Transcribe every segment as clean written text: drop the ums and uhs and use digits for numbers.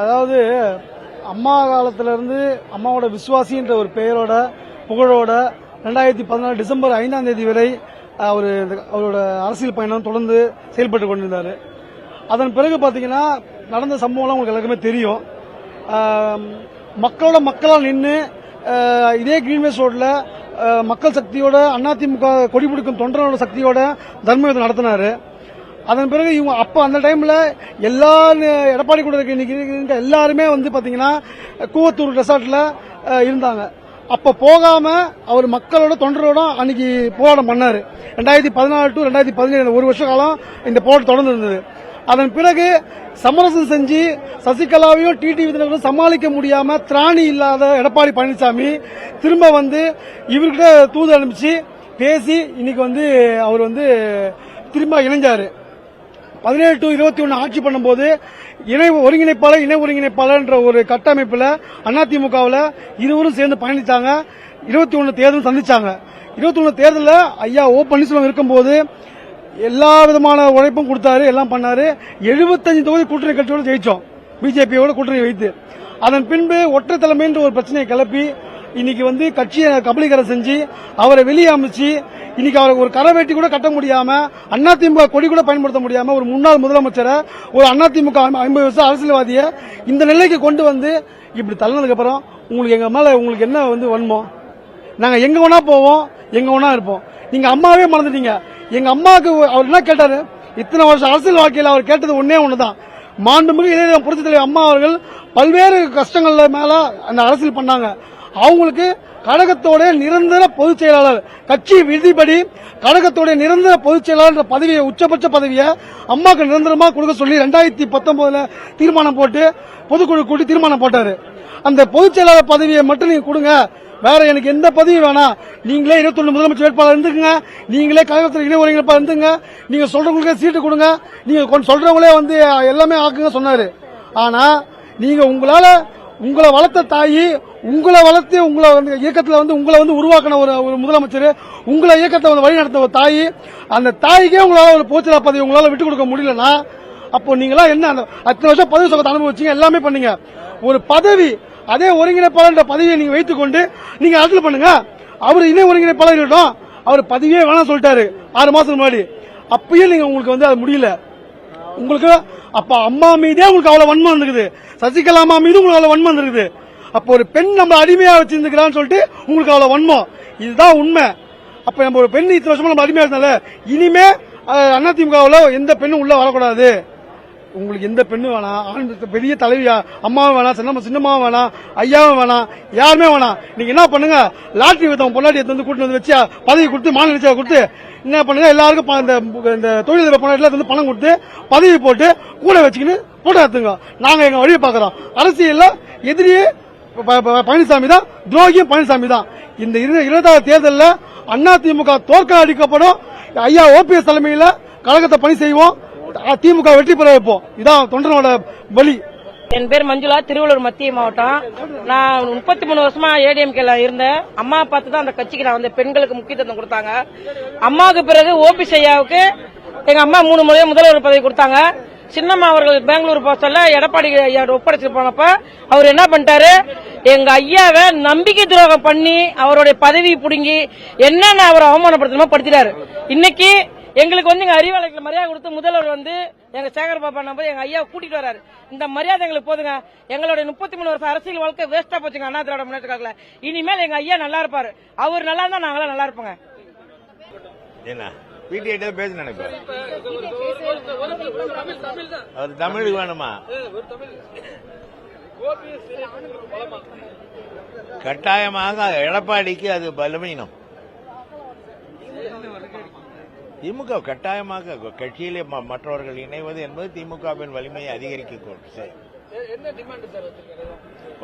அதாவது அம்மா காலத்திலிருந்து அம்மாவோட விசுவாசின்ற ஒரு பெயரோட புகழோட 2014 டிசம்பர் 5ஆம் தேதி வரை அவரோட அரசியல் பயணம் தொடர்ந்து செயல்பட்டு கொண்டிருந்தார். அதன் பிறகு பாத்தீங்கன்னா நடந்த சம்பவம்லாம் உங்களுக்கு எல்லாருக்குமே தெரியும். மக்களால் நின்று இதே கிரீன்வேஸ் ரோட்ல மக்கள் சக்தியோட அதிமுக கொடி பிடிக்கும் தொண்டரோட சக்தியோட தர்ம யுத்தம் நடத்தினாரு. அதன் பிறகு இவங்க அப்ப அந்த டைம்ல எல்லா எடப்பாடி கூட இருக்க எல்லாருமே பாத்தீங்கன்னா கூவத்தூர் ரெசார்ட்ல இருந்தாங்க. அப்ப போகாம அவர் மக்களோட தொண்டரோட அன்னைக்கு போராட்டம் பண்ணாரு. 2014 டு 2017 ஒரு வருஷ காலம் இந்த போராட்டம் தொடர்ந்து இருந்தது. அதன் பிறகு சமரசம் செஞ்சு சசிகலாவையும் டிடிவி தினகரனும் சமாளிக்க முடியாம திராணி இல்லாத எடப்பாடி பழனிசாமி திரும்ப இவர்கிட்ட தூது அனுப்பிச்சு பேசி இன்னைக்கு அவர் திரும்ப இணைஞ்சாரு. 17 டு 21 ஆட்சி பண்ணும்போது இணை ஒருங்கிணைப்பாளர் என்ற ஒரு கட்டமைப்புல அதிமுகவில் இருவரும் சேர்ந்து பயணித்தாங்க. 21 தேர்தல் சந்திச்சாங்க. 21 தேர்தலில் ஐயா ஓ பன்னீர்செல்வம் இருக்கும்போது எல்லா விதமான உழைப்பும் கொடுத்தாரு, எல்லாம் பண்ணாரு. 75 தொகுதி கூட்டணி கட்சியோட ஜெயிச்சோம், பிஜேபியோட கூட்டணி வைத்து. அதன் பின்பு ஒற்றை தலைமைன்ற ஒரு பிரச்சனையை கிளப்பி இன்னைக்கு கட்சியை கபலீகரம் செஞ்சு அவரை வெளியே அமைச்சு இன்னைக்கு அவருக்கு ஒரு கரவேட்டி கூட கட்ட முடியாம அதிமுக கொடி கூட பயன்படுத்த முடியாம ஒரு முன்னாள் முதலமைச்சரை ஒரு அதிமுக 50 வருஷம் அரசியல்வாதிய இந்த நிலைக்கு கொண்டு இப்படி தள்ளினதுக்கு அப்புறம் உங்களுக்கு எங்க மேல உங்களுக்கு என்ன வன்மம்? நாங்க எங்க வேணா போவோம், எங்க வேணா இருப்போம். நீங்க அம்மாவே மறந்துட்டீங்க. எங்க அம்மாவுக்கு அவர் என்ன கேட்டாரு? இத்தனை வருஷம் அரசியல் வாழ்க்கையில் அவர் கேட்டது ஒன்னே ஒண்ணுதான். மாண்புமிகு இளைஞர் புரட்சித் தலைவர் அம்மா அவர்கள் பல்வேறு கஷ்டங்கள்ல மேல அந்த அரசியல் பண்ணாங்க. அவங்களுக்கு கழகத்தோட நிரந்தர பொதுச் செயலாளர் கட்சி விதிப்படி கழகத்தோட நிரந்தர பொதுச் செயலாளர் பதவியை உச்சபட்ச பதவியை அம்மாவுக்கு நிரந்தரமா கொடுக்க சொல்லி 2019 தீர்மானம் போட்டு பொதுக்குழு கூட்டி தீர்மானம் போட்டாரு. அந்த பொதுச் செயலாளர் பதவியை மட்டும் நீங்க கொடுங்க, வேற எனக்கு எந்த பதவி வேணாம். நீங்களே 21 முதலமைச்சர் வேட்பாளர் இருந்துங்க, நீங்களே கழகத்தில் இணை ஒருங்கிணைப்பாளர் இருந்துங்க, நீங்க சொல்றவங்களுக்கே சீட்டு கொடுங்க, நீங்க சொல்றவங்களே எல்லாமே ஆக்குங்க சொன்னாரு. ஆனா நீங்க உங்களை வளர்த்த தாயி, உங்களை வளர்த்து உங்களை இயக்கத்தில் உங்களை உருவாக்கின ஒரு முதலமைச்சர், உங்களை இயக்கத்தை வழி நடத்த ஒரு தாய், அந்த தாய்க்கே உங்களால ஒரு போச்சலா பதவி உங்களால விட்டு கொடுக்க முடியலன்னா அப்போ நீங்களா என்ன அத்தனை வருஷம் பதவி சுகத்தை அனுபவிச்சீங்க, எல்லாமே பண்ணீங்க. ஒரு பதவி அதே ஒருங்கிணைப்பாளர் பதவியை நீங்க வைத்துக் கொண்டு நீங்க அரசியல் பண்ணுங்க. அவர் இணை ஒருங்கிணைப்பாளர் இருக்கட்டும், அவர் பதவியே வேணாம் சொல்லிட்டாரு 6 மாசம் முன்னாடி. அப்பயும் நீங்க உங்களுக்கு அது முடியல. உங்களுக்கு அப்ப அம்மா மீதே உங்களுக்கு அவ்வளவு வன்மம் இருக்குது, சசிகலா அம்மா மீது உங்களுக்கு அவ்வளவு வன்மம் இருக்குது. அப்ப ஒரு பெண் நம்ம அடிமையா வச்சிருந்துக்கிறான்னு சொல்லிட்டு உங்களுக்கு அவ்வளவு வன்மம். இதுதான் உண்மை. அப்ப நம்ம ஒரு பெண் இத்தனை வருஷமா நம்ம அடிமையா இருந்தால இனிமே அதிமுகவில் எந்த பெண்ணும் உள்ள வரக்கூடாது. உங்களுக்கு எந்த பெண்ணு வேணாம், பெரிய தலைவியா அம்மாவும் வேணாம், சின்னமாவும் வேணாம், ஐயாவும் வேணாம், யாருமே வேணாம். நீங்க என்ன பண்ணுங்க, லாட்டரி வித்தவங்க பொன்னாட்டி கூட்டு வச்சு பதவி கொடுத்து மாநில நிச்சயம் கொடுத்து என்ன பண்ணுங்க, எல்லாருக்கும் இந்த தொழில் பொன்னாட்டில பணம் கொடுத்து பதவி போட்டு கூட வச்சுக்கின்னு போட்டோ எடுத்துங்க. நாங்க எங்க வழியை பாக்குறோம். அரசியல்ல எதிரியே பழனிசாமி தான், துரோகியும் பழனிசாமி தான். இந்த 20ஆவது தேர்தலில் அதிமுக தோற்க அடிக்கப்படும். ஐயா ஓபிஎஸ் தலைமையில் கழகத்தை பணி செய்வோம், திமுக வெற்றி பெற வைப்போம். இதான் தொண்டனோட பலி. என் பேர் மஞ்சுளா, திருவள்ளூர் மத்திய மாவட்டம். நான் 33 வருஷமா ஏடிஎம்கேல இருந்தேன். அம்மா பார்த்து தான் அந்த கட்சிக்கு நான் பெண்களுக்கு முக்கியத்துவம் கொடுத்தாங்க. அம்மாவுக்கு பிறகு ஓபிஎஸ் ஐயாவுக்கு எங்க அம்மா 3 முறையா முதல்வர் பதவி கொடுத்தாங்க. சின்னம்மா அவர்கள் பெங்களூர் போக சொல்ல எடப்பாடி ஒப்படைச்சு போனப்ப அவர் என்ன பண்ணிட்டாரு, எங்க ஐயாவை நம்பிக்கை துரோகம் பண்ணி அவருடைய பதவி புடுங்கி என்னென்ன அவரை அவமானப்படுத்தணுமோ படுத்திட்டாரு. இன்னைக்கு எங்களுக்கு எங்க அறிவாளர்கள் மரியாதை கொடுத்து முதல்வர் எங்க சேகர் பாபா நம்பர் எங்க ஐயா கூட்டிட்டு வராரு. இந்த மரியாதை எங்களுக்கு போதுங்க. எங்களுடைய 33 வருஷம் அரசியல் வாழ்க்கை வேஸ்டா போச்சுங்க அண்ணா திராவிட முன்னேற்ற கழகத்துல. இனிமேல் எங்க ஐயா நல்லா இருப்பாரு. அவர் நல்லா இருந்தா நாங்களாம் நல்லா இருப்போங்க. தமிழுக்கு வேணுமா? கட்டாயமாக எடப்பாடிக்கு அது பலவீனம். திமுக கட்டாயமாக கட்சியிலே மற்றவர்கள் இணைவது என்பது திமுகவின் வலிமையை அதிகரிக்க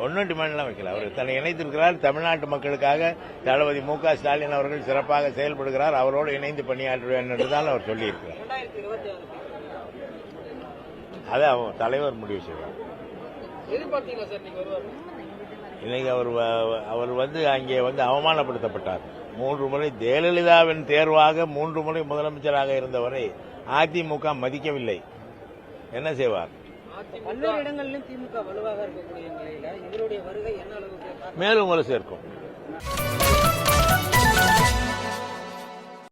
ஒன்னும் டிமாண்ட்லாம் வைக்கல. அவர் தன்னை இணைத்திருக்கிறார். தமிழ்நாட்டு மக்களுக்காக தளபதி மு.க. ஸ்டாலின் அவர்கள் சிறப்பாக செயல்படுகிறார். அவரோடு இணைந்து பணியாற்றுவேன் என்றுதான் அவர் சொல்லியிருக்கிறார். அதை அவன் தலைவர் முடிவு செய்வார். இன்னைக்கு அவர் அங்கே அவமானப்படுத்தப்பட்டார். 3 முறை ஜெயலலிதாவின் தேர்வாக 3 முறை முதலமைச்சராக இருந்தவரை அதிமுக மதிக்கவில்லை. என்ன செய்வார்? பல்வேறு இடங்களிலும் திமுக வலுவாக இருக்கக்கூடிய நிலையில இவருடைய வருகை என்ன அளவுக்கு மேலும் வலு சேர்க்கும்.